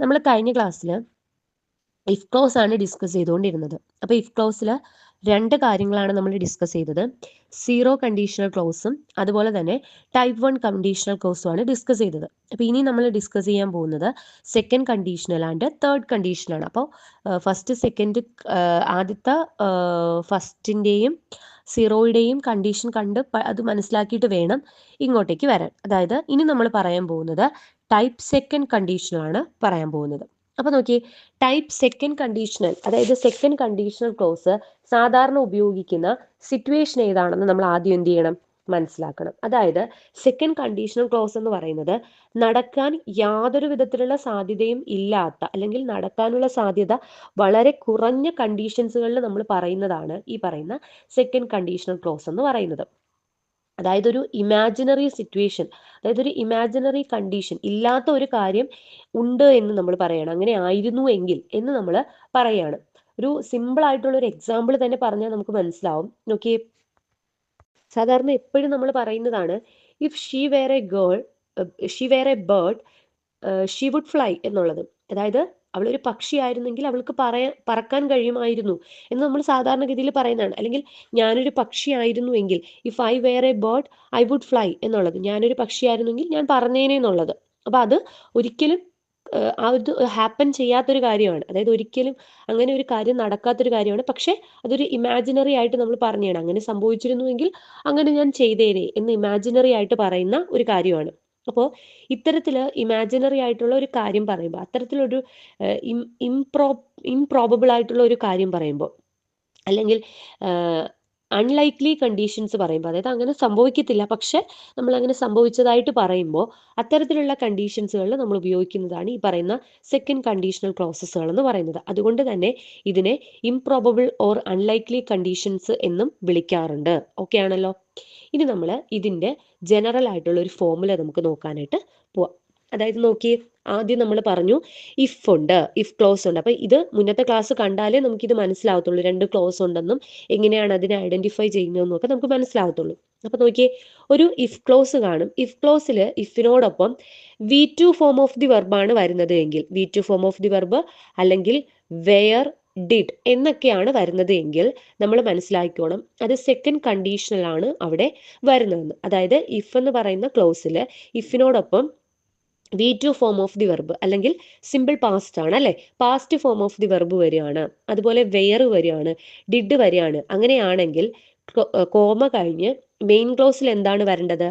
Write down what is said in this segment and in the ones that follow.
നമ്മൾ കഴിഞ്ഞ ക്ലാസ്സിൽ ഇഫ് ക്ലോസ് ആണ് ഡിസ്കസ് ചെയ്തുകൊണ്ടിരുന്നത്. അപ്പോൾ ഇഫ് ക്ലോസിൽ രണ്ട് കാര്യങ്ങളാണ് നമ്മൾ ഡിസ്കസ് ചെയ്തത്. സീറോ കണ്ടീഷണൽ ക്ലോസും അതുപോലെ തന്നെ ടൈപ്പ് 1 കണ്ടീഷണൽ ക്ലോസും ആണ് ഡിസ്കസ് ചെയ്തത്. അപ്പോൾ ഇനി നമ്മൾ ഡിസ്കസ് ചെയ്യാൻ പോകുന്നത് സെക്കൻഡ് കണ്ടീഷണൽ ആൻഡ് തേർഡ് കണ്ടീഷനാണ്. അപ്പോൾ ഫസ്റ്റ് സെക്കൻഡ് ആദ്യത്തെ ഫസ്റ്റിൻ്റെയും സീറോയുടെയും കണ്ടീഷൻ കണ്ട് അത് മനസ്സിലാക്കിയിട്ട് വേണം ഇങ്ങോട്ടേക്ക് വരാൻ. അതായത് ഇനി നമ്മൾ പറയാൻ പോകുന്നത് ടൈപ്പ് സെക്കൻഡ് കണ്ടീഷനാണ് പറയാൻ പോകുന്നത്. അപ്പോൾ നോക്കി, ടൈപ്പ് സെക്കൻഡ് കണ്ടീഷണൽ, അതായത് സെക്കൻഡ് കണ്ടീഷണൽ ക്ലോസ് സാധാരണ ഉപയോഗിക്കുന്ന സിറ്റുവേഷൻ ഏതാണെന്ന് നമ്മൾ ആദ്യം എന്ത് ചെയ്യണം, മനസ്സിലാക്കണം. അതായത് സെക്കൻഡ് കണ്ടീഷണൽ ക്ലോസ് എന്ന് പറയുന്നത് നടക്കാൻ യാതൊരു വിധത്തിലുള്ള സാധ്യതയും ഇല്ലാത്ത, അല്ലെങ്കിൽ നടക്കാനുള്ള സാധ്യത വളരെ കുറഞ്ഞ കണ്ടീഷൻസുകളിൽ നമ്മൾ പറയുന്നതാണ് ഈ പറയുന്ന സെക്കൻഡ് കണ്ടീഷണൽ ക്ലോസ് എന്ന് പറയുന്നത്. അതായത് ഒരു ഇമാജിനറി സിറ്റുവേഷൻ, അതായത് ഒരു ഇമാജിനറി കണ്ടീഷൻ, ഇല്ലാത്ത ഒരു കാര്യം ഉണ്ട് എന്ന് നമ്മൾ പറയണം, അങ്ങനെ ആയിരുന്നു എങ്കിൽ എന്ന് നമ്മൾ പറയാണ്. ഒരു സിമ്പിൾ ആയിട്ടുള്ള ഒരു എക്സാമ്പിൾ തന്നെ പറഞ്ഞാൽ നമുക്ക് മനസ്സിലാവും. നോക്കിയേ, സാധാരണ എപ്പോഴും നമ്മൾ പറയുന്നതാണ് if she were a girl, she were a bird, she would fly എന്നുള്ളത്. അതായത് അവളൊരു പക്ഷിയായിരുന്നെങ്കിൽ അവൾക്ക് പറക്കാൻ കഴിയുമായിരുന്നു എന്ന് നമ്മൾ സാധാരണഗതിയിൽ പറയുന്നതാണ്. അല്ലെങ്കിൽ ഞാനൊരു പക്ഷിയായിരുന്നു എങ്കിൽ, if I were a bird I would fly എന്നുള്ളത്, ഞാനൊരു പക്ഷിയായിരുന്നെങ്കിൽ ഞാൻ പറഞ്ഞേനെ എന്നുള്ളത്. അപ്പോൾ അത് ഒരിക്കലും അത് ഹാപ്പൻ ചെയ്യാത്തൊരു കാര്യമാണ്. അതായത് ഒരിക്കലും അങ്ങനെ ഒരു കാര്യം നടക്കാത്തൊരു കാര്യമാണ്. പക്ഷേ അതൊരു ഇമാജിനറി ആയിട്ട് നമ്മൾ പറഞ്ഞതാണ്, അങ്ങനെ സംഭവിച്ചിരുന്നുവെങ്കിൽ അങ്ങനെ ഞാൻ ചെയ്തേനെ എന്ന് ഇമാജിനറി ആയിട്ട് പറയുന്ന ഒരു കാര്യമാണ്. അപ്പോൾ ഇത്തരത്തിൽ ഇമാജിനറി ആയിട്ടുള്ള ഒരു കാര്യം പറയുമ്പോൾ, അത്തരത്തിലൊരു ഇംപ്രോബബിൾ ആയിട്ടുള്ള ഒരു കാര്യം പറയുമ്പോൾ, അല്ലെങ്കിൽ അൺലൈക്ലി കണ്ടീഷൻസ് പറയുമ്പോൾ, അതായത് അങ്ങനെ സംഭവിക്കത്തില്ല പക്ഷെ നമ്മൾ അങ്ങനെ സംഭവിച്ചതായിട്ട് പറയുമ്പോൾ, അത്തരത്തിലുള്ള കണ്ടീഷൻസുകളിൽ നമ്മൾ ഉപയോഗിക്കുന്നതാണ് ഈ പറയുന്ന സെക്കൻഡ് കണ്ടീഷണൽ ക്ലോസസുകൾ എന്ന് പറയുന്നത്. അതുകൊണ്ട് തന്നെ ഇതിനെ ഇംപ്രോബബിൾ ഓർ അൺലൈക്ലി കണ്ടീഷൻസ് എന്നും വിളിക്കാറുണ്ട്. ഓക്കെ ആണല്ലോ. ഇനി നമ്മൾ ഇതിൻ്റെ ജനറൽ ആയിട്ടുള്ള ഒരു ഫോമുല നമുക്ക് നോക്കാനായിട്ട് പോവാം. അതായത് നോക്കി, ആദ്യം നമ്മൾ പറഞ്ഞു ഇഫ് ഉണ്ട്, ഇഫ് ക്ലോസ് ഉണ്ട്. അപ്പോൾ ഇത് മുന്നത്തെ ക്ലാസ് കണ്ടാലേ നമുക്കിത് മനസ്സിലാവത്തുള്ളൂ, രണ്ട് ക്ലോസ് ഉണ്ടെന്നും എങ്ങനെയാണ് അതിനെ ഐഡന്റിഫൈ ചെയ്യുന്നതെന്നും ഒക്കെ നമുക്ക് മനസ്സിലാവത്തുള്ളൂ. അപ്പോൾ നോക്കിയേ, ഒരു ഇഫ് ക്ലോസ് കാണും. ഇഫ് ക്ലോസിൽ ഇഫിനോടൊപ്പം V2 ഫോം ഓഫ് ദി വെർബാണ് വരുന്നത് എങ്കിൽ, V2 form of the verb അല്ലെങ്കിൽ വെയർ, ഡിഡ് എന്നൊക്കെയാണ് വരുന്നത് എങ്കിൽ നമ്മൾ മനസ്സിലാക്കിക്കോണം അത് സെക്കൻഡ് കണ്ടീഷണലാണ് അവിടെ വരുന്നതെന്ന്. അതായത് ഇഫ് എന്ന് പറയുന്ന ക്ലോസിൽ ഇഫിനോടൊപ്പം V2 form of the verb അല്ലെങ്കിൽ സിമ്പിൾ പാസ്റ്റ് ആണ് അല്ലേ, past form of the verb വരികയാണ്, അതുപോലെ വെയർ വരികയാണ്, ഡിഡ് വരികയാണ്. അങ്ങനെയാണെങ്കിൽ കോമ കഴിഞ്ഞ് മെയിൻ ക്ലോസിൽ എന്താണ് വരേണ്ടത്?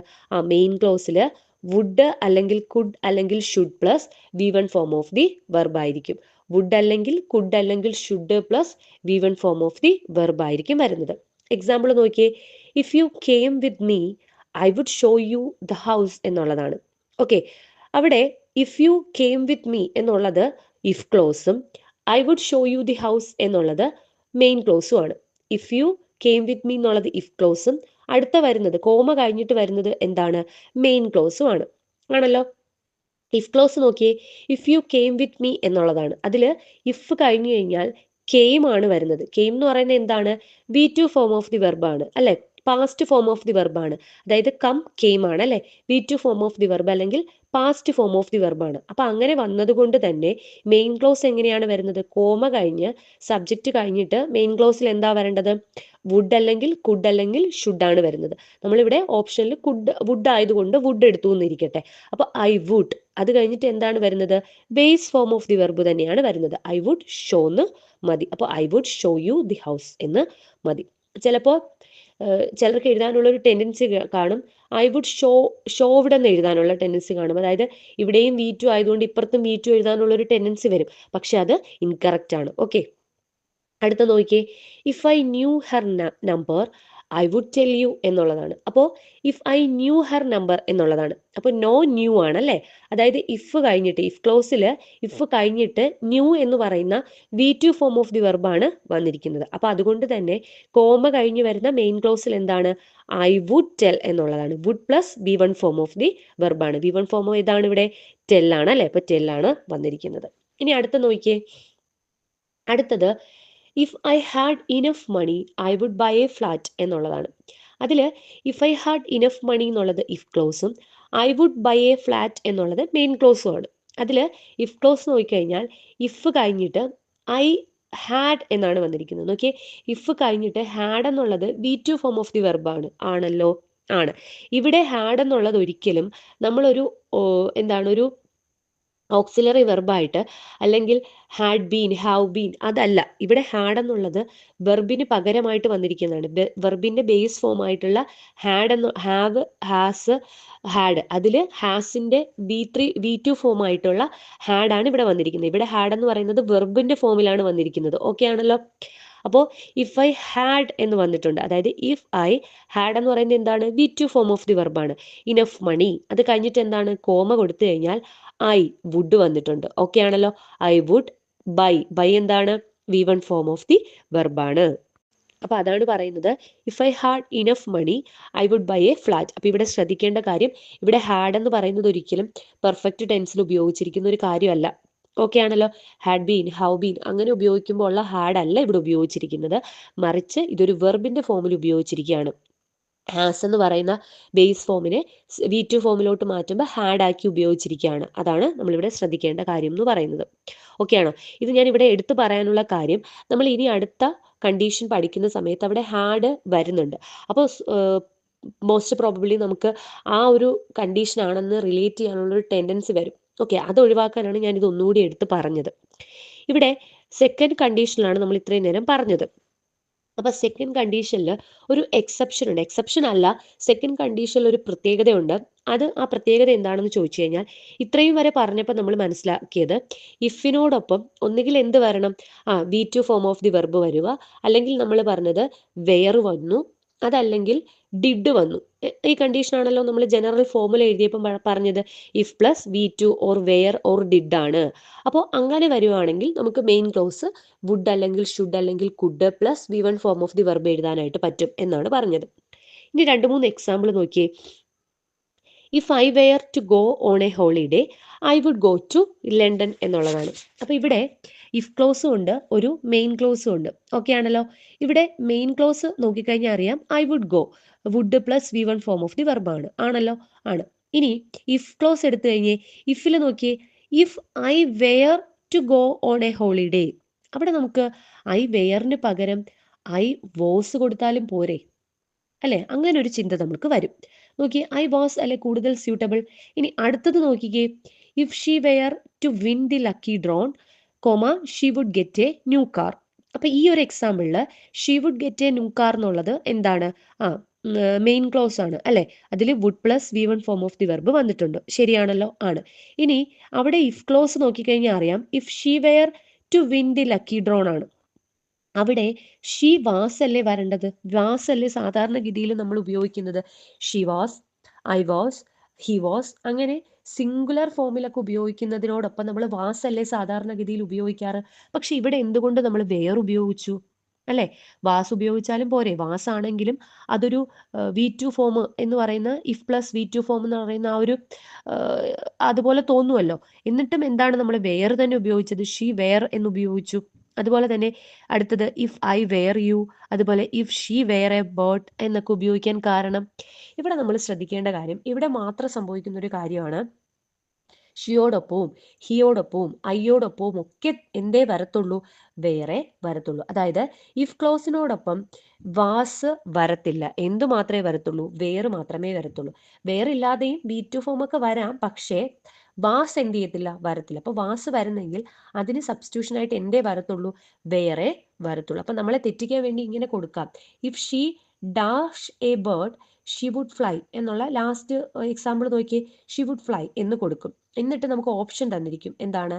മെയിൻ ക്ലോസിൽ വുഡ് അല്ലെങ്കിൽ കുഡ് അല്ലെങ്കിൽ should plus V1 form of the verb ആയിരിക്കും. വുഡ് അല്ലെങ്കിൽ കുഡ് അല്ലെങ്കിൽ should plus V1 form of the verb ആയിരിക്കും വരുന്നത്. എക്സാമ്പിൾ നോക്കിയേ, if you came with me I would show you the house എന്നുള്ളതാണ്. ഓക്കെ, അവിടെ if you came with me എന്നുള്ളത് if ക്ലോസും I would show you the house എന്നുള്ളത് main ക്ലോസും ആണ്. If you came with me എന്നുള്ളത് if ക്ലോസും അടുത്ത വരുന്നത് കോമ കഴിഞ്ഞിട്ട് വരുന്നത് എന്താണ്? മെയിൻ ക്ലോസും ആണ്. ആണല്ലോ. ഇഫ് ക്ലോസ് നോക്കിയേ, if you came with me എന്നുള്ളതാണ്. അതിൽ ഇഫ് കഴിഞ്ഞു കഴിഞ്ഞാൽ കെയിം ആണ് വരുന്നത്. കെയിം എന്ന് പറയുന്നത് എന്താണ്? V2 ഫോം ഓഫ് ദി വെർബാണ് അല്ലെ, പാസ്റ്റ് ഫോം ഓഫ് ദി വെർബാണ്. അതായത് കം കെയിം ആണ് അല്ലെ, V2 form of the verb അല്ലെങ്കിൽ പാസ്റ്റ് ഫോം ഓഫ് ദി വെർബാണ്. അപ്പൊ അങ്ങനെ വന്നതുകൊണ്ട് തന്നെ മെയിൻ ക്ലോസ് എങ്ങനെയാണ് വരുന്നത്? കോമ കഴിഞ്ഞ് സബ്ജക്റ്റ് കഴിഞ്ഞിട്ട് മെയിൻ ക്ലോസിൽ എന്താ വരേണ്ടത്? വുഡ് അല്ലെങ്കിൽ കുഡ് അല്ലെങ്കിൽ ഷുഡ് ആണ് വരുന്നത്. നമ്മളിവിടെ ഓപ്ഷനിൽ വുഡ് ആയതുകൊണ്ട് വുഡ് എടുത്തു എന്നിരിക്കട്ടെ. അപ്പൊ ഐ വുഡ്, അത് കഴിഞ്ഞിട്ട് എന്താണ് വരുന്നത്? Base form of the verb തന്നെയാണ് വരുന്നത്. ഐ വുഡ് ഷോ എന്ന് മതി. അപ്പോൾ I would show you the house എന്ന് മതി. ചിലപ്പോൾ ചിലർക്ക് എഴുതാനുള്ള ഒരു ടെൻഡൻസി കാണും, ഐ വുഡ് ഷോവ്ഡ് എന്ന് എഴുതാനുള്ള ടെൻഡൻസി കാണും. അതായത് ഇവിടെയും V2 ആയതുകൊണ്ട് ഇപ്പുറത്തും V2 എഴുതാനുള്ള ഒരു ടെൻഡൻസി വരും. പക്ഷെ അത് ഇൻകറക്റ്റ് ആണ്. ഓക്കെ, അടുത്ത നോക്കിയേ, if I knew her number I would tell you എന്നുള്ളതാണ്. അപ്പോൾ if I knew her number എന്നുള്ളതാണ്. അപ്പോൾ നോ ന്യൂ ആണ് അല്ലേ. അതായത് ഇഫ് കഴിഞ്ഞിട്ട്, ഇഫ് ക്ലോസിൽ ഇഫ് കഴിഞ്ഞിട്ട് ന്യൂ എന്ന് പറയുന്ന V2 ഫോം ഓഫ് ദി വെർബാണ് വന്നിരിക്കുന്നത്. അപ്പോൾ അതുകൊണ്ട് തന്നെ കോമ കഴിഞ്ഞ് വരുന്ന മെയിൻ ക്ലോസിൽ എന്താണ്? ഐ വുഡ് ടെൽ എന്നുള്ളതാണ്. Would plus V1 form of the വെർബാണ്. V1 ഫോം ഏതാണ് ഇവിടെ? ടെൽ ആണ് അല്ലേ. അപ്പോൾ ടെൽ ആണ് വന്നിരിക്കുന്നത്. ഇനി അടുത്ത നോക്കിയേ, അടുത്തത് if I had enough money I would buy a flat എന്നുള്ളതാണ്. അതിൽ if I had enough money എന്നുള്ളത് ഇഫ് ക്ലോസും I would buy a flat എന്നുള്ളത് മെയിൻ ക്ലോസും ആണ്. അതിൽ ഇഫ് ക്ലോസ് നോക്കിക്കഴിഞ്ഞാൽ ഇഫ് കഴിഞ്ഞിട്ട് ഐ ഹാഡ് എന്നാണ് വന്നിരിക്കുന്നത്. ഓക്കെ, ഇഫ് കഴിഞ്ഞിട്ട് ഹാഡ് എന്നുള്ളത് V2 ഫോം ഓഫ് ദി വെർബാണ്. ആണല്ലോ, ആണ്. ഇവിടെ ഹാഡ് എന്നുള്ളത് ഒരിക്കലും നമ്മളൊരു എന്താണ് ഒരു ഓക്സിലറി വെർബായിട്ട് അല്ലെങ്കിൽ ഹാഡ് ബീൻ, ഹാവ് ബീൻ, അതല്ല. ഇവിടെ ഹാഡ് എന്നുള്ളത് വെർബിന് പകരമായിട്ട് വന്നിരിക്കുന്നതാണ്. വെർബിന്റെ ബേസ് ഫോം ആയിട്ടുള്ള ഹാഡ് എന്ന് ഹാവ്, ഹാസ്, ഹാഡ്, അതിൽ ഹാസിന്റെ V2 ഫോം ആയിട്ടുള്ള ഹാഡ് ആണ് ഇവിടെ വന്നിരിക്കുന്നത്. ഇവിടെ ഹാഡ് എന്ന് പറയുന്നത് വെർബിന്റെ ഫോമിലാണ് വന്നിരിക്കുന്നത്. ഓക്കെ ആണല്ലോ. അപ്പോൾ ഇഫ് ഐ ഹാഡ് എന്ന് വന്നിട്ടുണ്ട്. അതായത് ഇഫ് ഐ ഹാഡ് എന്ന് പറയുന്നത് എന്താണ്? V2 ഫോം ഓഫ് ദി വെർബാണ്. ഇനഫ് മണി, അത് കഴിഞ്ഞിട്ട് എന്താണ്? കോമ കൊടുത്തു കഴിഞ്ഞാൽ ഐ വുഡ് വന്നിട്ടുണ്ട്. ഓക്കെ ആണല്ലോ. ഐ വുഡ് ബൈ എന്താണ്? V1 ഫോം ഓഫ് ദി വെർബാണ്. അപ്പൊ അതാണ് പറയുന്നത്, if I had enough money I would buy a flat. അപ്പൊ ഇവിടെ ശ്രദ്ധിക്കേണ്ട കാര്യം, ഇവിടെ ഹാഡ് എന്ന് പറയുന്നത് ഒരിക്കലും പെർഫെക്റ്റ് ടെൻസിൽ ഉപയോഗിച്ചിരിക്കുന്ന ഒരു കാര്യമല്ല. ഓക്കെ ആണല്ലോ. ഹാഡ് ബീൻ, ഹൗ ബീൻ അങ്ങനെ ഉപയോഗിക്കുമ്പോൾ ഉള്ള ഹാഡ് അല്ല ഇവിടെ ഉപയോഗിച്ചിരിക്കുന്നത്, മറിച്ച് ഇതൊരു വെർബിന്റെ ഫോമിൽ ഉപയോഗിച്ചിരിക്കുകയാണ്. ഹാസ് എന്ന് പറയുന്ന ബേസ് ഫോമിനെ V2 ഫോമിലോട്ട് മാറ്റുമ്പോൾ ഹാഡ് ആക്കി ഉപയോഗിച്ചിരിക്കുകയാണ്. അതാണ് നമ്മളിവിടെ ശ്രദ്ധിക്കേണ്ട കാര്യം എന്ന് പറയുന്നത്. ഓക്കെ ആണോ? ഇത് ഞാൻ ഇവിടെ എടുത്തു പറയാനുള്ള കാര്യം, നമ്മൾ ഇനി അടുത്ത കണ്ടീഷൻ പഠിക്കുന്ന സമയത്ത് അവിടെ ഹാഡ് വരുന്നുണ്ട്. അപ്പോൾ മോസ്റ്റ് പ്രോബബ്ലി നമുക്ക് ആ ഒരു കണ്ടീഷൻ ആണെന്ന് റിലേറ്റ് ചെയ്യാനുള്ള ഒരു ടെൻഡൻസി വരും. ഓക്കെ, അത് ഒഴിവാക്കാനാണ് ഞാൻ ഇത് ഒന്നുകൂടി എടുത്ത് പറഞ്ഞത്. ഇവിടെ സെക്കൻഡ് കണ്ടീഷനിലാണ് നമ്മൾ ഇത്രയും നേരം പറഞ്ഞത്. അപ്പൊ സെക്കൻഡ് കണ്ടീഷനിൽ ഒരു എക്സെപ്ഷൻ ഉണ്ട്. എക്സെപ്ഷൻ അല്ല, സെക്കൻഡ് കണ്ടീഷനിൽ ഒരു പ്രത്യേകതയുണ്ട്. ആ പ്രത്യേകത എന്താണെന്ന് ചോദിച്ചു കഴിഞ്ഞാൽ, ഇത്രയും വരെ പറഞ്ഞപ്പോൾ നമ്മൾ മനസ്സിലാക്കിയത് ഇഫിനോടൊപ്പം ഒന്നുകിൽ എന്ത് വരണം? V2 form of the verb വരിക, അല്ലെങ്കിൽ നമ്മൾ പറഞ്ഞത് വെയർ വന്നു, അതല്ലെങ്കിൽ ഡിഡ് വന്നു. ഈ കണ്ടീഷൻ ആണല്ലോ നമ്മൾ ജനറൽ ഫോമുല എഴുതിയപ്പോൾ പറഞ്ഞത് if plus V2 or were or did ആണ്. അപ്പോൾ അങ്ങനെ വരുവാണെങ്കിൽ നമുക്ക് മെയിൻ ക്ലോസ് വുഡ് അല്ലെങ്കിൽ ഷുഡ് അല്ലെങ്കിൽ could plus V1 form of the verb എഴുതാനായിട്ട് പറ്റും എന്നാണ് പറഞ്ഞത്. ഇനി 2-3 എക്സാമ്പിൾ നോക്കിയേ. If I were to go on a holiday I would go to London എന്നുള്ളതാണ്. അപ്പോൾ ഇവിടെ ഇഫ് ക്ലോസും ഉണ്ട്, ഒരു മെയിൻ ക്ലോസും ഉണ്ട്. ഓക്കെ ആണല്ലോ. ഇവിടെ മെയിൻ ക്ലോസ് നോക്കിക്കഴിഞ്ഞാൽ അറിയാം, I would go, would plus V1 form of the വെർബാണ്. ആണല്ലോ, ആണ്. ഇനി ഇഫ് ക്ലോസ് എടുത്തു കഴിഞ്ഞേ, ഇഫിൽ നോക്കിയേ, if I were to go on a holiday, അവിടെ നമുക്ക് ഐ വെയറിന് പകരം ഐ വോസ് കൊടുത്താലും പോരെ, അല്ലെ? അങ്ങനെ ഒരു ചിന്ത നമുക്ക് വരും. നോക്കിയേ, ഐ വാസ് അല്ലെ കൂടുതൽ സ്യൂട്ടബിൾ. ഇനി അടുത്തത് നോക്കിക്കേ, if she were to win the lucky draw, she would get a new car. അപ്പൊ ഈ ഒരു എക്സാമ്പിളിൽ she would get a new car എന്നുള്ളത് എന്താണ്? മെയിൻ ക്ലോസ് ആണ്, അല്ലെ? അതിൽ would plus V1 form of the verb വന്നിട്ടുണ്ട്. ശരിയാണല്ലോ, ആണ്. ഇനി അവിടെ ഇഫ് ക്ലോസ് നോക്കിക്കഴിഞ്ഞാൽ അറിയാം, if she were to win the lucky draw ആണ്. അവിടെ ഷീ വാസ് അല്ലേ വരേണ്ടത്? വാസ് അല്ലേ സാധാരണഗതിയിൽ നമ്മൾ ഉപയോഗിക്കുന്നത്? She was, I was, he was, അങ്ങനെ സിംഗുലർ ഫോമിലൊക്കെ ഉപയോഗിക്കുന്നതിനോടൊപ്പം നമ്മൾ വാസ് അല്ലേ സാധാരണഗതിയിൽ ഉപയോഗിക്കാറ്. പക്ഷെ ഇവിടെ എന്തുകൊണ്ട് നമ്മൾ വേർ ഉപയോഗിച്ചു? അല്ലെ? വാസ് ഉപയോഗിച്ചാലും പോരെ. വാസ് ആണെങ്കിലും അതൊരു V2 ഫോം എന്ന് പറയുന്ന ഇഫ് പ്ലസ് V2 ഫോം എന്ന് പറയുന്ന ആ ഒരു അതുപോലെ തോന്നുമല്ലോ. എന്നിട്ടും എന്താണ് നമ്മൾ വേർ തന്നെ ഉപയോഗിച്ചത്? ഷീ വേർ എന്ന് ഉപയോഗിച്ചു. അതുപോലെ തന്നെ അടുത്തത് ഇഫ് ഐ വെയർ യു, അതുപോലെ if she were a bird എന്നൊക്കെ ഉപയോഗിക്കാൻ കാരണം, ഇവിടെ നമ്മൾ ശ്രദ്ധിക്കേണ്ട കാര്യം, ഇവിടെ മാത്രം സംഭവിക്കുന്ന ഒരു കാര്യമാണ്, ഷിയോടൊപ്പവും ഹിയോടൊപ്പവും ഐയോടൊപ്പവും ഒക്കെ എന്തേ വരത്തുള്ളൂ? വേറെ വരത്തുള്ളൂ. അതായത് ഇഫ് ക്ലോസിനോടൊപ്പം വാസ് വരത്തില്ല. എന്തു മാത്രമേ വരത്തുള്ളൂ? വേർ മാത്രമേ വരത്തുള്ളൂ. വേറില്ലാതെയും V2 ഫോം ഒക്കെ വരാം, പക്ഷേ വാസ് എന്ത് ചെയ്യത്തില്ല? വരത്തില്ല. അപ്പൊ വാസ് വരുന്നെങ്കിൽ അതിന് സബ്സ്റ്റിറ്റ്യൂഷൻ ആയിട്ട് എന്തേ വരത്തുള്ളൂ? വേറെ വരത്തുള്ളൂ. അപ്പൊ നമ്മളെ തെറ്റിക്കാൻ വേണ്ടി ഇങ്ങനെ കൊടുക്കാം, if she dash a bird she would fly എന്നുള്ള ലാസ്റ്റ് എക്സാമ്പിൾ നോക്കി, ഷീ വുഡ് ഫ്ലൈ എന്ന് കൊടുക്കും. എന്നിട്ട് നമുക്ക് ഓപ്ഷൻ തന്നിരിക്കും, എന്താണ്?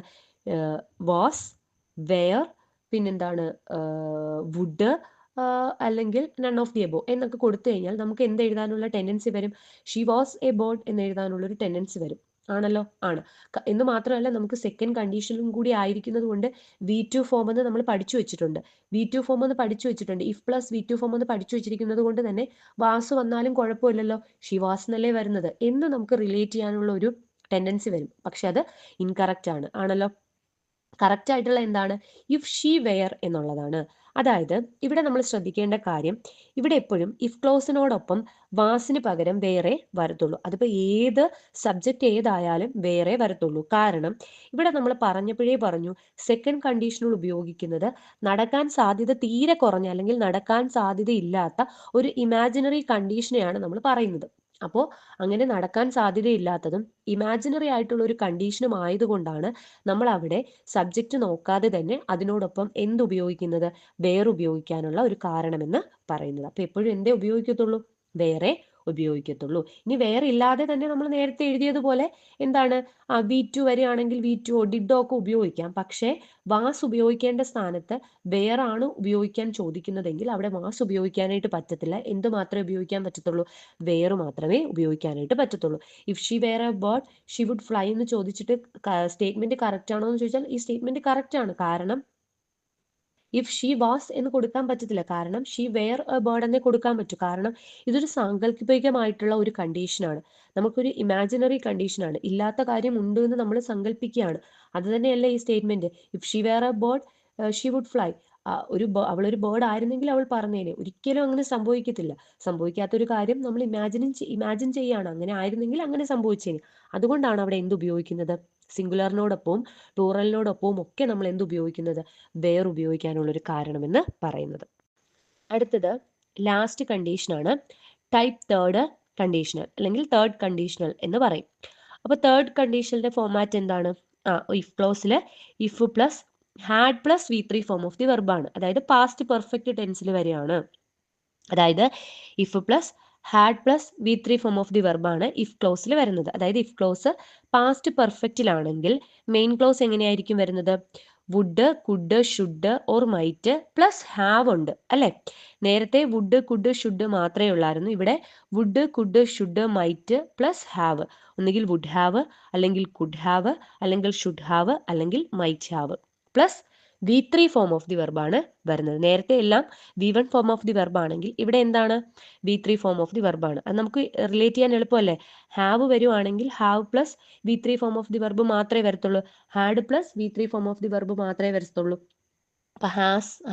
വാസ്, വെയർ, പിന്നെന്താണ്? വുഡ്, അല്ലെങ്കിൽ നൺ ഓഫ് ദി എബോ എന്നൊക്കെ കൊടുത്തു കഴിഞ്ഞാൽ നമുക്ക് എന്ത് എഴുതാനുള്ള ടെൻഡൻസി വരും? ഷീ വാസ് എ ബേർഡ് എന്ന് എഴുതാനുള്ള ഒരു ടെൻഡൻസി വരും. ആണല്ലോ, ആണ്. എന്ന് മാത്രമല്ല, നമുക്ക് സെക്കൻഡ് കണ്ടീഷനും കൂടി ആയിരിക്കുന്നത് കൊണ്ട് V2 ഫോം എന്ന് നമ്മൾ പഠിച്ചു വെച്ചിട്ടുണ്ട്. V2 ഫോം എന്ന് പഠിച്ചു വെച്ചിട്ടുണ്ട്. ഇഫ് പ്ലസ് V2 ഫോം എന്ന് പഠിച്ചു വെച്ചിരിക്കുന്നത് കൊണ്ട് തന്നെ വാസ് വന്നാലും കുഴപ്പമില്ലല്ലോ, ഷീ വാസ് എന്നല്ലേ വരുന്നത് എന്ന് നമുക്ക് റിലേറ്റ് ചെയ്യാനുള്ള ഒരു ടെൻഡൻസി വരും. പക്ഷെ അത് ഇൻകറക്റ്റ് ആണ്. ആണല്ലോ. കറക്റ്റ് ആയിട്ടുള്ള എന്താണ്? ഇഫ് ഷീ വെയർ എന്നുള്ളതാണ്. അതായത് ഇവിടെ നമ്മൾ ശ്രദ്ധിക്കേണ്ട കാര്യം, ഇവിടെ എപ്പോഴും ഇഫ് ക്ലോസിനോടൊപ്പം വാസിന് പകരം വേറെ വരത്തുള്ളൂ. അതിപ്പോൾ ഏത് സബ്ജക്റ്റ് ഏതായാലും വേറെ വരത്തുള്ളൂ. കാരണം ഇവിടെ നമ്മൾ പറഞ്ഞപ്പോഴേ പറഞ്ഞു, സെക്കൻഡ് കണ്ടീഷണൽ ഉപയോഗിക്കുന്നത് നടക്കാൻ സാധ്യത തീരെ കുറഞ്ഞ അല്ലെങ്കിൽ നടക്കാൻ സാധ്യതയില്ലാത്ത ഒരു ഇമാജിനറി കണ്ടീഷനെയാണ് നമ്മൾ പറയുന്നത്. അപ്പോൾ അങ്ങനെ നടക്കാൻ സാധ്യതയില്ലാത്തതും ഇമാജിനറി ആയിട്ടുള്ള ഒരു കണ്ടീഷനും ആയതുകൊണ്ടാണ് നമ്മൾ അവിടെ സബ്ജക്റ്റ് നോക്കാതെ തന്നെ അതിനോടൊപ്പം എന്തുപയോഗിക്കുന്നത്, വേറെ ഉപയോഗിക്കാനുള്ള ഒരു കാരണമെന്ന് പറയുന്നത്. അപ്പൊ എപ്പോഴും എന്തേ ഉപയോഗിക്കത്തുള്ളൂ, വേറെ ഉപയോഗിക്കത്തുള്ളൂ. ഇനി വേറെ ഇല്ലാതെ തന്നെ നമ്മൾ നേരത്തെ എഴുതിയതുപോലെ എന്താണ്, V2 വരികയാണെങ്കിൽ V2 ഡിഡോ ഒക്കെ ഉപയോഗിക്കാം. പക്ഷേ വാസ് ഉപയോഗിക്കേണ്ട സ്ഥാനത്ത് വേറാണ് ഉപയോഗിക്കാൻ ചോദിക്കുന്നതെങ്കിൽ അവിടെ വാസ് ഉപയോഗിക്കാനായിട്ട് പറ്റത്തില്ല. എന്ത് മാത്രമേ ഉപയോഗിക്കാൻ പറ്റത്തുള്ളൂ, വേറെ മാത്രമേ ഉപയോഗിക്കാനായിട്ട് പറ്റത്തുള്ളൂ. If she were a bird she would fly എന്ന് ചോദിച്ചിട്ട് സ്റ്റേറ്റ്മെന്റ് കറക്റ്റ് ആണോ എന്ന് ചോദിച്ചാൽ ഈ സ്റ്റേറ്റ്മെന്റ് കറക്റ്റ് ആണ്. കാരണം ഇഫ് ഷീ വാസ് എന്ന് കൊടുക്കാൻ പറ്റത്തില്ല. കാരണം ഷീ വെയർ എ ബേർഡ് എന്നേ കൊടുക്കാൻ പറ്റൂ. കാരണം ഇതൊരു സാങ്കല്പികമായിട്ടുള്ള ഒരു കണ്ടീഷനാണ്, നമുക്കൊരു ഇമാജിനറി കണ്ടീഷനാണ്. ഇല്ലാത്ത കാര്യം ഉണ്ട് എന്ന് നമ്മൾ സങ്കല്പിക്കുകയാണ്. അത് തന്നെയല്ല ഈ statement. If she were a bird she would fly. അവളൊരു ബേർഡ് ആയിരുന്നെങ്കിൽ അവൾ പറഞ്ഞേനെ. ഒരിക്കലും അങ്ങനെ സംഭവിക്കത്തില്ല. സംഭവിക്കാത്തൊരു കാര്യം നമ്മൾ ഇമാജിൻ ചെയ്യാണ്. അങ്ങനെ ആയിരുന്നെങ്കിൽ അങ്ങനെ സംഭവിച്ചേനെ. അതുകൊണ്ടാണ് അവിടെ എന്ത് ഉപയോഗിക്കുന്നത്, സിംഗുലറിനോടൊപ്പവും പ്ലൂറലിനോടൊപ്പവും ഒക്കെ നമ്മൾ എന്ത് ഉപയോഗിക്കുന്നത്, വേർ ഉപയോഗിക്കാനുള്ളൊരു കാരണമെന്ന് പറയുന്നത്. അടുത്തത് ലാസ്റ്റ് കണ്ടീഷനാണ് ടൈപ്പ് തേർഡ് കണ്ടീഷണൽ അല്ലെങ്കിൽ തേർഡ് കണ്ടീഷണൽ എന്ന് പറയും. അപ്പോൾ തേർഡ് കണ്ടീഷണലിന്റെ ഫോമാറ്റ് എന്താണ്, ഇഫ് ക്ലോസിൽ if plus had plus V3 form of the വെർബാണ്. അതായത് പാസ്റ്റ് പെർഫെക്റ്റ് ടെൻസിൽ വരെയാണ്. അതായത് if plus had plus V3 form of the വെർബാണ് ഇഫ് ക്ലോസിൽ വരുന്നത്. അതായത് ഇഫ് ക്ലോസ് പാസ്റ്റ് പെർഫെക്റ്റിലാണെങ്കിൽ മെയിൻ ക്ലോസ് എങ്ങനെയായിരിക്കും വരുന്നത്, would, could, should or might plus have ഉണ്ട് അല്ലെ. നേരത്തെ വുഡ്, കുഡ്, ഷുഡ് മാത്രമേ ഉള്ളായിരുന്നു. ഇവിടെ would, could, should, might plus have. ഒന്നുകിൽ വുഡ് ഹാവ്, അല്ലെങ്കിൽ കുഡ് ഹാവ്, അല്ലെങ്കിൽ ഷുഡ് ഹാവ്, അല്ലെങ്കിൽ might have plus V3 form of the വെർബാണ് വരുന്നത്. നേരത്തെ എല്ലാം V1 ഫോം ഓഫ് ദി വെർബാണെങ്കിൽ ഇവിടെ എന്താണ്, V3 ഫോം ഓഫ് ദി വെർബാണ്. അത് നമുക്ക് റിലേറ്റ് ചെയ്യാൻ എളുപ്പമല്ലേ. ഹാവ് വരുവാണെങ്കിൽ have plus V3 form of the verb മാത്രമേ വരത്തുള്ളൂ. Had plus V3 form of the verb മാത്രമേ വരത്തുള്ളൂ. അപ്പൊ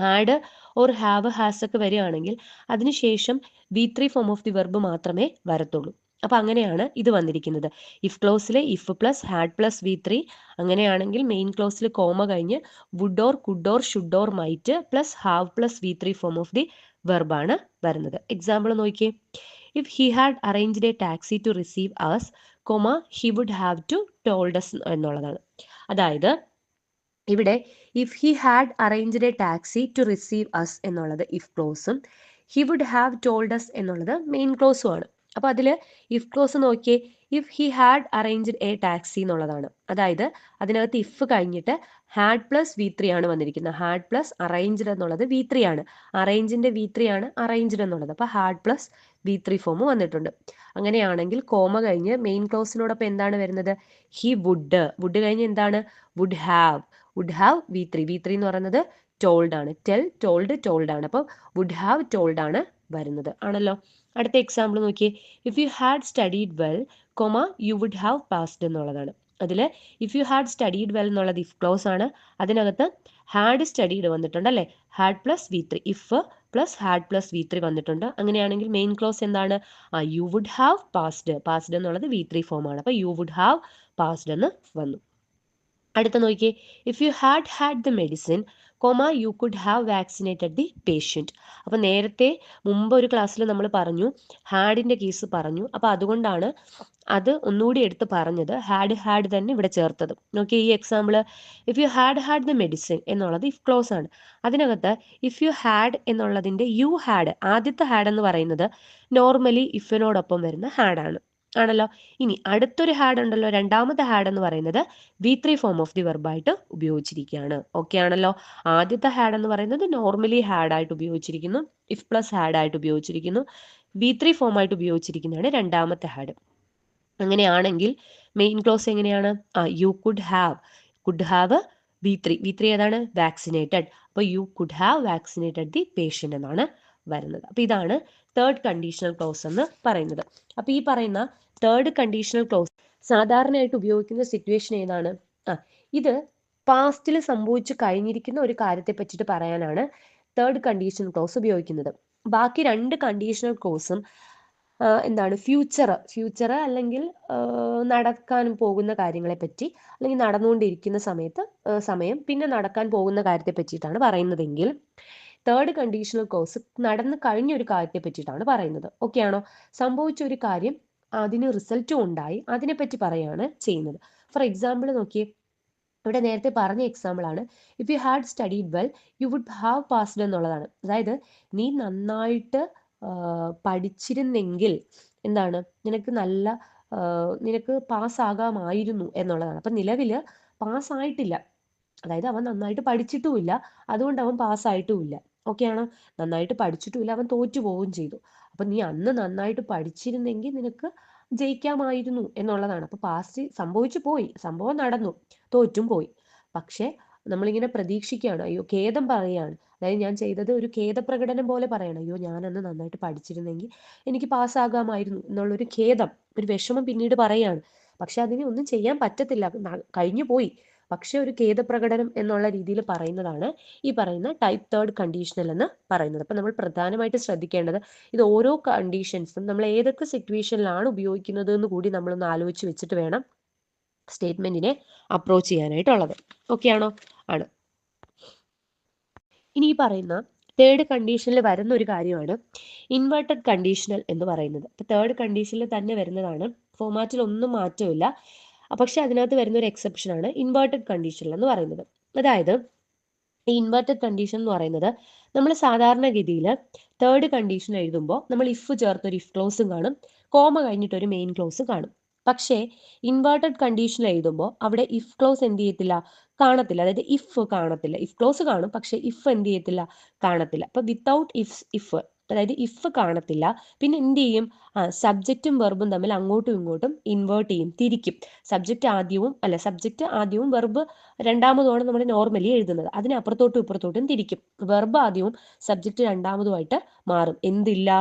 ഹാഡ് ഓർ ഹാവ്, ഹാസ് ഒക്കെ വരികയാണെങ്കിൽ അതിനുശേഷം V3 form of the verb മാത്രമേ വരത്തുള്ളൂ. അപ്പൊ അങ്ങനെയാണ് ഇത് വന്നിരിക്കുന്നത്. ഇഫ് ക്ലോസിലെ if plus had plus V3, അങ്ങനെയാണെങ്കിൽ മെയിൻ ക്ലോസിൽ കോമ കഴിഞ്ഞ് would or could or should or might plus have plus V3 form of the വെർബാണ് വരുന്നത്. എക്സാമ്പിൾ നോക്കിയേ. If he had arranged a taxi to receive us, he would have to told us എന്നുള്ളതാണ്. അതായത് ഇവിടെ if he had arranged a taxi to receive us എന്നുള്ളത് if ക്ലോസും he would have told us എന്നുള്ളത് main ക്ലോസുമാണ്. അപ്പോൾ അതിൽ if close നോക്കിയേ, if he had arranged a taxi എന്നുള്ളതാണ്. അതായത് അതിനകത്ത് ഇഫ് കഴിഞ്ഞിട്ട് ഹാഡ് പ്ലസ് V3 ആണ് വന്നിരിക്കുന്നത്. ഹാഡ് പ്ലസ് അറേഞ്ച്ഡ് എന്നുള്ളത് V3 ആണ്. അറേഞ്ചിന്റെ V3 ആണ് അറേഞ്ച്ഡ് എന്നുള്ളത്. അപ്പോൾ ഹാഡ് പ്ലസ് V3 ഫോം വന്നിട്ടുണ്ട്. അങ്ങനെയാണെങ്കിൽ കോമ കഴിഞ്ഞ് മെയിൻ ക്ലോസിനോടൊപ്പം എന്താണ് വരുന്നത്, ഹി വുഡ് കഴിഞ്ഞ് എന്താണ്, വുഡ് ഹാവ് V3 എന്ന് പറയുന്നത് ടോൾഡ് ആണ്. ടോൾഡ് ആണ്. അപ്പോൾ വുഡ് ഹാവ് ടോൾഡ് ആണ് വരുന്നത് ആണല്ലോ. അടുത്ത എക്സാമ്പിൾ നോക്കിയേ. If you had studied well, you would have passed എന്നുള്ളതാണ്. അതിൽ if you had studied well എന്നുള്ളത് ഇഫ് ക്ലോസ് ആണ്. അതിനകത്ത് ഹാഡ് സ്റ്റഡീഡ് വന്നിട്ടുണ്ട് അല്ലേ. Had plus V3, if plus had plus V3 വന്നിട്ടുണ്ട്. അങ്ങനെയാണെങ്കിൽ മെയിൻ ക്ലോസ് എന്താണ്, യു വുഡ് ഹാവ് പാസ്ഡ് എന്നുള്ളത് V3 ഫോം ആണ്. അപ്പോൾ യു വുഡ് ഹാവ് പാസ്ഡ് എന്ന് വന്നു. അടുത്ത നോക്കിയേ. If you had the medicine, you could have vaccinated the patient. അപ്പോൾ നേരത്തെ മുമ്പ് ഒരു ക്ലാസ്സിൽ നമ്മൾ പറഞ്ഞു, ഹാഡിൻ്റെ കേസ് പറഞ്ഞു. അപ്പോൾ അതുകൊണ്ടാണ് അത് ഒന്നുകൂടി എടുത്ത് പറഞ്ഞത്, ഹാഡ് തന്നെ ഇവിടെ ചേർത്തത്. നോക്കിയേ ഈ example. If you had the medicine എന്നുള്ളത് ഇഫ് ക്ലോസ് ആണ്. അതിനകത്ത് ഇഫ് യു ഹാഡ് എന്നുള്ളതിൻ്റെ യു ഹാഡ്, ആദ്യത്തെ ഹാഡ് എന്ന് പറയുന്നത് നോർമലി ഇഫിനോടൊപ്പം വരുന്ന ഹാഡാണ് ആണല്ലോ. ഇനി അടുത്തൊരു ഹാഡ് ഉണ്ടല്ലോ, രണ്ടാമത്തെ ഹാഡ് എന്ന് പറയുന്നത് V3 ഫോം ഓഫ് ദി വെർബായിട്ട് ഉപയോഗിച്ചിരിക്കുകയാണ്. ഓക്കെ ആണല്ലോ. ആദ്യത്തെ ഹാഡ് എന്ന് പറയുന്നത് നോർമലി ഹാഡ് ആയിട്ട് ഉപയോഗിച്ചിരിക്കുന്നു, ഇഫ് പ്ലസ് ഹാഡ് ആയിട്ട് ഉപയോഗിച്ചിരിക്കുന്നു. V3 ഫോം ആയിട്ട് ഉപയോഗിച്ചിരിക്കുന്നതാണ് രണ്ടാമത്തെ ഹാഡ്. അങ്ങനെയാണെങ്കിൽ മെയിൻ ക്ലോസ് എങ്ങനെയാണ്, യു കുഡ് ഹാവ് V3 ഏതാണ്, വാക്സിനേറ്റഡ്. അപ്പോൾ you could have vaccinated the patient എന്നാണ് വരുന്നത്. അപ്പോൾ ഇതാണ് തേർഡ് കണ്ടീഷണൽ ക്ലോസ് എന്ന് പറയുന്നത്. അപ്പോൾ ഈ പറയുന്ന തേർഡ് കണ്ടീഷണൽ ക്ലോസ് സാധാരണയായിട്ട് ഉപയോഗിക്കുന്ന സിറ്റുവേഷൻ ഏതാണ്, ഇത് പാസ്റ്റിൽ സംഭവിച്ചു കഴിഞ്ഞിരിക്കുന്ന ഒരു കാര്യത്തെ പറ്റിയിട്ട് പറയാനാണ് തേർഡ് കണ്ടീഷണൽ ക്ലോസ് ഉപയോഗിക്കുന്നത്. ബാക്കി 2 കണ്ടീഷണൽ ക്ലോസും എന്താണ് ഫ്യൂച്ചർ അല്ലെങ്കിൽ നടക്കാൻ പോകുന്ന കാര്യങ്ങളെ പറ്റി, അല്ലെങ്കിൽ നടന്നുകൊണ്ടിരിക്കുന്ന സമയം, പിന്നെ നടക്കാൻ പോകുന്ന കാര്യത്തെ പറ്റിയിട്ടാണ് പറയുന്നതെങ്കിൽ തേർഡ് കണ്ടീഷണൽ ക്ലോസ് നടന്നു കഴിഞ്ഞ ഒരു കാര്യത്തെ പറ്റിയിട്ടാണ് പറയുന്നത്. ഓക്കെ ആണോ? സംഭവിച്ച ഒരു കാര്യം, അതിന് റിസൾട്ടും ഉണ്ടായി, അതിനെപ്പറ്റി പറയാണ് ചെയ്യുന്നത്. ഫോർ എക്സാമ്പിൾ നോക്കിയേ, ഇവിടെ നേരത്തെ പറഞ്ഞ എക്സാമ്പിൾ ആണ്, if you had studied well you would have passed എന്നുള്ളതാണ്. അതായത് നീ നന്നായിട്ട് പഠിച്ചിരുന്നെങ്കിൽ എന്താണ്, നിനക്ക് പാസ്സാകാമായിരുന്നു എന്നുള്ളതാണ്. അപ്പം നിലവിൽ പാസ്സായിട്ടില്ല, അതായത് അവൻ നന്നായിട്ട് പഠിച്ചിട്ടുമില്ല, അതുകൊണ്ട് അവൻ പാസ്സായിട്ടുമില്ല. ഓക്കെ ആണോ? നന്നായിട്ട് പഠിച്ചിട്ടുമില്ല, അവൻ തോറ്റു പോവുകയും ചെയ്തു. അപ്പം നീ അന്ന് നന്നായിട്ട് പഠിച്ചിരുന്നെങ്കിൽ നിനക്ക് ജയിക്കാമായിരുന്നു എന്നുള്ളതാണ്. അപ്പോൾ പാസ്റ്റ് സംഭവിച്ചു പോയി, സംഭവം നടന്നു, തോറ്റും പോയി. പക്ഷെ നമ്മളിങ്ങനെ പ്രതീക്ഷിക്കുകയാണ്, അയ്യോ ഖേദം പറയുകയാണ്, അതായത് ഞാൻ ചെയ്തത് ഒരു ഖേദപ്രകടനം പോലെ പറയണം, അയ്യോ ഞാൻ അന്ന് നന്നായിട്ട് പഠിച്ചിരുന്നെങ്കിൽ എനിക്ക് പാസ്സാകാമായിരുന്നു എന്നുള്ളൊരു ഖേദം, ഒരു വിഷമം പിന്നീട് പറയാണ്. പക്ഷെ അതിനെ ഒന്നും ചെയ്യാൻ പറ്റത്തില്ല, കഴിഞ്ഞു പോയി. പക്ഷെ ഒരു ഖേദപ്രകടനം എന്നുള്ള രീതിയിൽ പറയുന്നതാണ് ഈ പറയുന്ന ടൈപ്പ് തേർഡ് കണ്ടീഷണൽ എന്ന് പറയുന്നത്. അപ്പം നമ്മൾ പ്രധാനമായിട്ട് ശ്രദ്ധിക്കേണ്ടത്, ഇത് ഓരോ കണ്ടീഷൻസും നമ്മൾ ഏതൊക്കെ സിറ്റുവേഷനിലാണ് ഉപയോഗിക്കുന്നത് എന്ന് കൂടി നമ്മളൊന്ന് ആലോചിച്ച് വെച്ചിട്ട് വേണം സ്റ്റേറ്റ്മെന്റിനെ അപ്രോച്ച് ചെയ്യാനായിട്ടുള്ളത്. ഓക്കെ ആണോ? ആണ്. ഇനി ഈ പറയുന്ന തേർഡ് കണ്ടീഷനിൽ വരുന്ന ഒരു കാര്യമാണ് ഇൻവേർട്ടഡ് കണ്ടീഷണൽ എന്ന് പറയുന്നത്. ഇപ്പൊ തേർഡ് കണ്ടീഷനിൽ തന്നെ വരുന്നതാണ്, ഫോമാറ്റിൽ ഒന്നും മാറ്റമില്ല. പക്ഷെ അതിനകത്ത് വരുന്ന ഒരു എക്സെപ്ഷൻ ആണ് ഇൻവേർട്ടഡ് കണ്ടീഷണൽ എന്ന് പറയുന്നത്. അതായത് ഈ ഇൻവേർട്ടഡ് കണ്ടീഷൻ എന്ന് പറയുന്നത്, നമ്മൾ സാധാരണഗതിയിൽ തേർഡ് കണ്ടീഷൻ എഴുതുമ്പോൾ നമ്മൾ ഇഫ് ചേർത്തൊരു ഇഫ് ക്ലോസും കാണും, കോമ കഴിഞ്ഞിട്ട് ഒരു മെയിൻ ക്ലോസ് കാണും. പക്ഷേ ഇൻവേർട്ടഡ് കണ്ടീഷൻ എഴുതുമ്പോൾ അവിടെ ഇഫ് ക്ലോസ് എന്ത് ചെയ്യത്തില്ല, കാണത്തില്ല. അതായത് ഇഫ് കാണത്തില്ല, ഇഫ് ക്ലോസ് കാണും, പക്ഷെ ഇഫ് എന്ത് ചെയ്യത്തില്ല, കാണത്തില്ല. അപ്പൊ വിത്തൗട്ട് ഇഫ്, അതായത് ഇഫ് കാണത്തില്ല, പിന്നെ എന്ത് ചെയ്യും, സബ്ജക്റ്റും വെർബും തമ്മിൽ അങ്ങോട്ടും ഇങ്ങോട്ടും ഇൻവേർട്ട് ചെയ്യും, തിരിക്കും. സബ്ജക്റ്റ് ആദ്യവും വെർബ് രണ്ടാമതുമാണ് നമ്മൾ നോർമലി എഴുതുന്നത്, അതിന് അപ്പുറത്തോട്ടും ഇപ്പുറത്തോട്ടും തിരിക്കും. വെർബ് ആദ്യവും സബ്ജക്റ്റ് രണ്ടാമതുമായിട്ട് മാറും.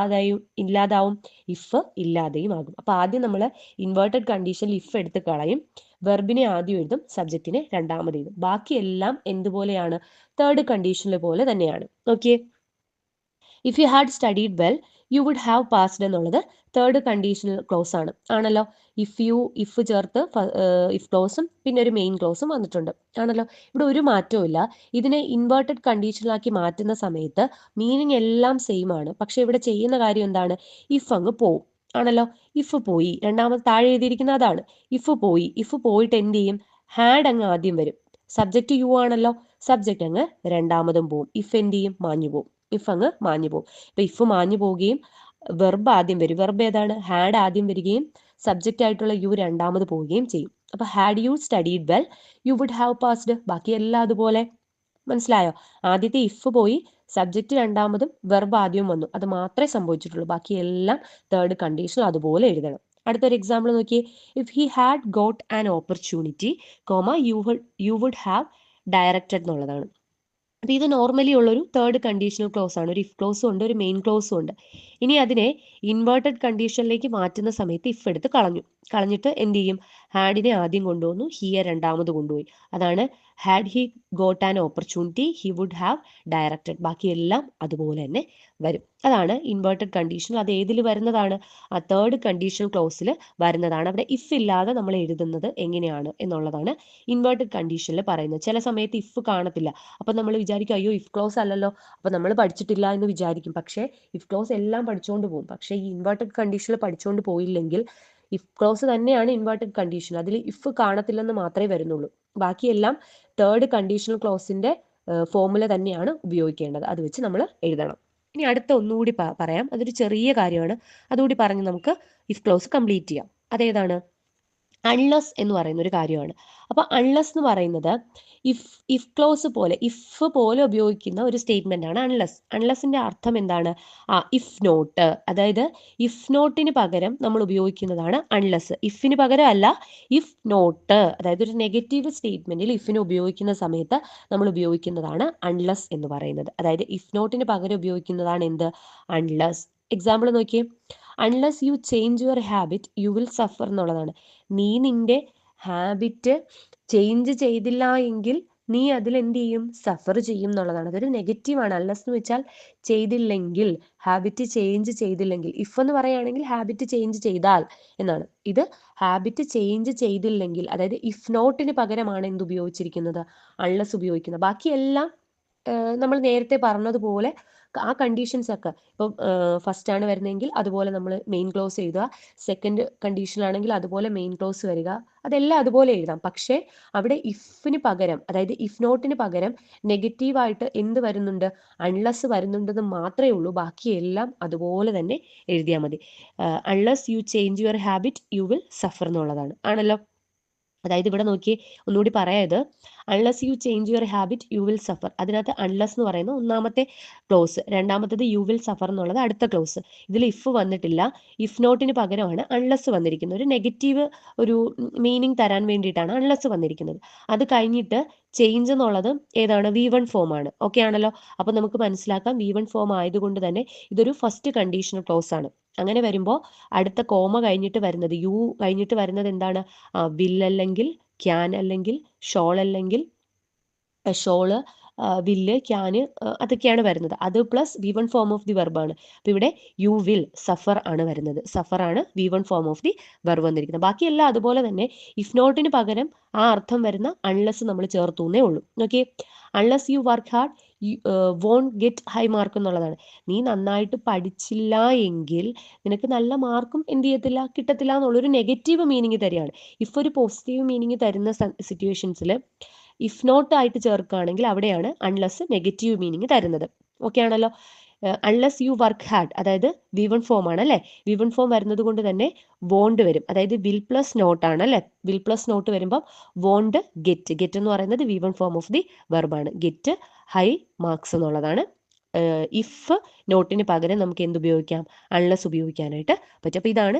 ഇല്ലാതാവും, ഇഫ് ഇല്ലാതെയും ആകും. അപ്പൊ ആദ്യം നമ്മൾ ഇൻവേർട്ടഡ് കണ്ടീഷനിൽ ഇഫ് എടുത്ത് കളയും, വെർബിനെ ആദ്യം എഴുതും, സബ്ജക്റ്റിനെ രണ്ടാമത് എഴുതും. ബാക്കിയെല്ലാം എന്തുപോലെയാണ്, തേർഡ് കണ്ടീഷനിൽ പോലെ തന്നെയാണ്. Okay, if you had studied well you would have passed എന്നുള്ളത് തേർഡ് കണ്ടീഷണൽ ക്ലോസ് ആണല്ലോ. ഇഫ് ചേർത്ത് ഇഫ് ക്ലോസും പിന്നെ ഒരു മെയിൻ ക്ലോസും വന്നിട്ടുണ്ട്, ആണല്ലോ. ഇവിടെ ഒരു മാറ്റവും ഇല്ല. ഇതിനെ ഇൻവേർട്ടഡ് കണ്ടീഷനിലാക്കി മാറ്റുന്ന സമയത്ത് മീനിങ് എല്ലാം സെയിം ആണ്. പക്ഷെ ഇവിടെ ചെയ്യുന്ന കാര്യം എന്താണ്, ഇഫ് അങ്ങ് പോവും, ആണല്ലോ. ഇഫ് പോയി, രണ്ടാമത് താഴെ എഴുതിയിരിക്കുന്ന അതാണ്. ഇഫ് പോയിട്ട് എന്ത് ചെയ്യും, ഹാഡ് അങ്ങ് ആദ്യം വരും, സബ്ജക്റ്റ് യു ആണല്ലോ, സബ്ജക്റ്റ് അങ്ങ് രണ്ടാമതും പോവും, ഇഫ് എന്ത് ചെയ്യും, മാഞ്ഞു പോവും, ഇഫ് അങ്ങ് മാഞ്ഞു പോകും. ഇപ്പൊ ഇഫ് മാഞ്ഞു പോവുകയും വെർബ് ആദ്യം വരും, വെർബ് ഏതാണ്, ഹാഡ് ആദ്യം വരികയും സബ്ജക്റ്റ് ആയിട്ടുള്ള യു രണ്ടാമത് പോവുകയും ചെയ്യും. അപ്പൊ had you studied well you would have passed. ബാക്കിയെല്ലാം അതുപോലെ. മനസ്സിലായോ? ആദ്യത്തെ ഇഫ് പോയി, സബ്ജക്റ്റ് രണ്ടാമതും വെർബ് ആദ്യവും വന്നു, അത് മാത്രമേ സംഭവിച്ചിട്ടുള്ളൂ. ബാക്കിയെല്ലാം തേർഡ് കണ്ടീഷൻ അതുപോലെ എഴുതണം. അടുത്തൊരു എക്സാമ്പിൾ നോക്കിയേ, if he had got an opportunity, you would have directed എന്നുള്ളതാണ്. അപ്പോൾ ഇത് നോർമലി ഉള്ളൊരു തേർഡ് കണ്ടീഷണൽ ക്ലോസ് ആണ്. ഒരു ഇഫ് ക്ലോസും ഉണ്ട്, ഒരു മെയിൻ ക്ലോസും ഉണ്ട്. ഇനി അതിനെ ഇൻവേർട്ടഡ് കണ്ടീഷനിലേക്ക് മാറ്റുന്ന സമയത്ത് ഇഫ് എടുത്ത് കളഞ്ഞിട്ട് എന്ത് ചെയ്യും, ഹാഡിനെ ആദ്യം കൊണ്ടുവന്നു, ഹിയെ രണ്ടാമത് കൊണ്ടുപോയി. അതാണ് had he got an opportunity he would have directed. ബാക്കിയെല്ലാം അതുപോലെ തന്നെ വരും. അതാണ് ഇൻവേർട്ടഡ് കണ്ടീഷണൽ. അത് ഏതിൽ വരുന്നതാണ്, ആ തേർഡ് കണ്ടീഷണൽ ക്ലോസിൽ വരുന്നതാണ്. അവിടെ ഇഫ് ഇല്ലാതെ നമ്മൾ എഴുതുന്നത് എങ്ങനെയാണ് എന്നുള്ളതാണ് ഇൻവേർട്ടഡ് കണ്ടീഷനിൽ പറയുന്നത്. ചില സമയത്ത് ഇഫ് കാണത്തില്ല, അപ്പം നമ്മൾ വിചാരിക്കും അയ്യോ ഇഫ് ക്ലോസ് അല്ലല്ലോ, അപ്പം നമ്മൾ പഠിച്ചിട്ടില്ല എന്ന് വിചാരിക്കും. പക്ഷേ ഇഫ് ക്ലോസ് എല്ലാം പഠിച്ചുകൊണ്ട് പോകും. പക്ഷേ ഈ ഇൻവേർട്ടഡ് കണ്ടീഷനിൽ പഠിച്ചുകൊണ്ട് പോയില്ലെങ്കിൽ ഇഫ് ക്ലോസ് തന്നെയാണ് ഇൻവേർട്ടഡ് കണ്ടീഷൻ, അതിൽ ഇഫ് കാണത്തില്ലെന്ന് മാത്രമേ വരുന്നുള്ളൂ. ബാക്കിയെല്ലാം തേർഡ് കണ്ടീഷണൽ ക്ലോസിന്റെ ഫോർമുല തന്നെയാണ് ഉപയോഗിക്കേണ്ടത്. അത് വെച്ച് നമ്മൾ എഴുതണം. ഇനി അടുത്ത ഒന്നുകൂടി പറയാം, അതൊരു ചെറിയ കാര്യമാണ്, അതുകൂടി പറഞ്ഞ് നമുക്ക് ഇഫ് ക്ലോസ് കംപ്ലീറ്റ് ചെയ്യാം. അതേതാണ്, അൺലെസ് എന്ന് പറയുന്ന ഒരു കാര്യമാണ്. അപ്പോൾ അൺലെസ് എന്ന് പറയുന്നത് ഇഫ് ക്ലോസ് പോലെ, ഇഫ് പോലെ ഉപയോഗിക്കുന്ന ഒരു സ്റ്റേറ്റ്മെന്റ് ആണ് അൺലെസ്. അൺലെസിന്റെ അർത്ഥം എന്താണ്, ഇഫ് നോട്ട്, അതായത് ഇഫ് നോട്ടിന് പകരം നമ്മൾ ഉപയോഗിക്കുന്നതാണ് അൺലെസ്. ഇഫിന് പകരം അല്ല, ഇഫ് നോട്ട്, അതായത് ഒരു നെഗറ്റീവ് സ്റ്റേറ്റ്മെന്റിൽ ഇഫിന് ഉപയോഗിക്കുന്ന സമയത്ത് നമ്മൾ ഉപയോഗിക്കുന്നതാണ് അൺലെസ് എന്ന് പറയുന്നത്. അതായത് ഇഫ് നോട്ടിന് പകരം ഉപയോഗിക്കുന്നതാണ് എന്ത്, അൺലെസ്. എക്സാമ്പിൾ നോക്കിയേ, unless you change your habit you will suffer എന്നുള്ളതാണ്. നീ നിന്റെ ഹാബിറ്റ് ചേഞ്ച് ചെയ്തില്ല എങ്കിൽ നീ അതിൽ എന്ത് ചെയ്യും, സഫർ ചെയ്യും എന്നുള്ളതാണ്. അതൊരു നെഗറ്റീവാണ്. അൺലെസ് എന്ന് വെച്ചാൽ ചെയ്തില്ലെങ്കിൽ, ഹാബിറ്റ് ചേഞ്ച് ചെയ്തില്ലെങ്കിൽ. ഇഫ് എന്ന് പറയുകയാണെങ്കിൽ ഹാബിറ്റ് ചേഞ്ച് ചെയ്താൽ എന്നാണ്. ഇത് ഹാബിറ്റ് ചേഞ്ച് ചെയ്തില്ലെങ്കിൽ, അതായത് ഇഫ് നോട്ടിന് പകരമാണ് എന്ത് ഉപയോഗിച്ചിരിക്കുന്നത്, അൺലെസ് ഉപയോഗിക്കുന്നത്. ബാക്കിയെല്ലാം നമ്മൾ നേരത്തെ പറഞ്ഞതുപോലെ ആ കണ്ടീഷൻസ് ഒക്കെ ഇപ്പം ഫസ്റ്റ് ആണ് വരുന്നതെങ്കിൽ അതുപോലെ നമ്മൾ മെയിൻ ക്ലോസ് എഴുതുക, സെക്കൻഡ് കണ്ടീഷനിലാണെങ്കിൽ അതുപോലെ മെയിൻ ക്ലോസ് വരിക, അതെല്ലാം അതുപോലെ എഴുതാം. പക്ഷേ അവിടെ ഇഫിന് പകരം, അതായത് ഇഫ് നോട്ടിന് പകരം നെഗറ്റീവായിട്ട് എന്ത് വരുന്നുണ്ട്, അൺലെസ് വരുന്നുണ്ടെന്ന് മാത്രമേ ഉള്ളൂ. ബാക്കിയെല്ലാം അതുപോലെ തന്നെ എഴുതിയാൽ മതി. Unless you change your habit you will suffer എന്നുള്ളതാണ്, ആണല്ലോ. അതായത് ഇവിടെ നോക്കി ഒന്നുകൂടി പറയാത്, unless you change your habit you will suffer. അതിനകത്ത് അൺലെസ് എന്ന് പറയുന്ന ഒന്നാമത്തെ ക്ലോസ്, രണ്ടാമത്തത് യു വിൽ സഫർ എന്നുള്ളത് അടുത്ത ക്ലോസ്. ഇതിൽ ഇഫ് വന്നിട്ടില്ല, ഇഫ് നോട്ടിന് പകരമാണ് അൺലെസ് വന്നിരിക്കുന്നത്. ഒരു നെഗറ്റീവ് ഒരു മീനിങ് തരാൻ വേണ്ടിയിട്ടാണ് അൺലെസ് വന്നിരിക്കുന്നത്. അത് കഴിഞ്ഞിട്ട് ചേഞ്ച് എന്നുള്ളത് ഏതാണ്, V1 ഫോം ആണ്. ഓക്കെ ആണല്ലോ. അപ്പം നമുക്ക് മനസ്സിലാക്കാം V1 ഫോം ആയതുകൊണ്ട് തന്നെ ഇതൊരു ഫസ്റ്റ് കണ്ടീഷണൽ ക്ലോസ് ആണ്. അങ്ങനെ വരുമ്പോൾ അടുത്ത കോമ കഴിഞ്ഞിട്ട് വരുന്നത്, യു കഴിഞ്ഞിട്ട് വരുന്നത് എന്താണ്, വിൽ അല്ലെങ്കിൽ ക്യാൻ അല്ലെങ്കിൽ ഷോൾ അല്ലെങ്കിൽ ഷോള്, വില്ല്, ക്യാന്, അതൊക്കെയാണ് വരുന്നത്. അത് plus V1 form of the വെർബാണ്. അപ്പോൾ ഇവിടെ യു വിൽ സഫർ ആണ് വരുന്നത്. സഫർ ആണ് V1 form of the verb വന്നിരിക്കുന്നത്. ബാക്കിയെല്ലാം അതുപോലെ തന്നെ ഇഫ് നോട്ടിന് പകരം ആ അർത്ഥം വരുന്ന അൺലെസ് നമ്മൾ ചേർത്തുന്നേ ഉള്ളൂ. Okay, unless you work hard won't get high mark എന്നുള്ളതാണ്. നീ നന്നായിട്ട് പഠിച്ചില്ല എങ്കിൽ നിനക്ക് നല്ല മാർക്കും എന്ത് ചെയ്യത്തില്ല, കിട്ടത്തില്ല എന്നുള്ളൊരു നെഗറ്റീവ് മീനിങ് തരികയാണ്. ഇഫ് ഒരു പോസിറ്റീവ് മീനിങ് തരുന്ന സിറ്റുവേഷൻസിൽ ഇഫ് നോട്ട് ആയിട്ട് ചേർക്കുകയാണെങ്കിൽ അവിടെയാണ് അൺലെസ് നെഗറ്റീവ് മീനിങ് തരുന്നത്. ഓക്കെ ആണല്ലോ. അൺലെസ് യു വർക്ക് ഹാർഡ്, അതായത് V1 ഫോം ആണ് അല്ലേ. V1 ഫോം വരുന്നത് കൊണ്ട് തന്നെ വോണ്ട് വരും, അതായത് വിൽ പ്ലസ് നോട്ട് ആണ് അല്ലേ. വിൽ പ്ലസ് നോട്ട് വരുമ്പോൾ വോണ്ട് ഗെറ്റ്, ഗെറ്റ് എന്ന് പറയുന്നത് V1 ഫോം ഓഫ് ദി വെർബാണ്. ഗെറ്റ് ഹൈ മാർക്സ് എന്നുള്ളതാണ്. ഇഫ് നോട്ടിന് പകരം നമുക്ക് എന്ത് ഉപയോഗിക്കാം, അൺലെസ് ഉപയോഗിക്കാനായിട്ട് പറ്റും. അപ്പോൾ ഇതാണ്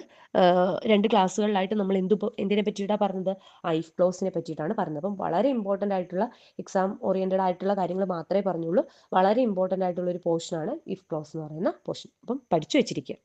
രണ്ട് ക്ലാസ്സുകളിലായിട്ട് നമ്മൾ എന്തിനെ പറ്റിയിട്ടാണ് പറഞ്ഞത്, ഇഫ് ക്ലോസിനെ പറ്റിയിട്ടാണ് പറഞ്ഞത്. അപ്പം വളരെ ഇമ്പോർട്ടൻ്റ് ആയിട്ടുള്ള എക്സാം ഓറിയൻറ്റഡ് ആയിട്ടുള്ള കാര്യങ്ങൾ മാത്രമേ പറഞ്ഞുള്ളൂ. വളരെ ഇമ്പോർട്ടൻ്റ് ആയിട്ടുള്ള ഒരു പോർഷനാണ് ഇഫ് ക്ലോസ് എന്ന് പറയുന്ന പോർഷൻ. അപ്പം പഠിച്ചു വെച്ചിരിക്കുക.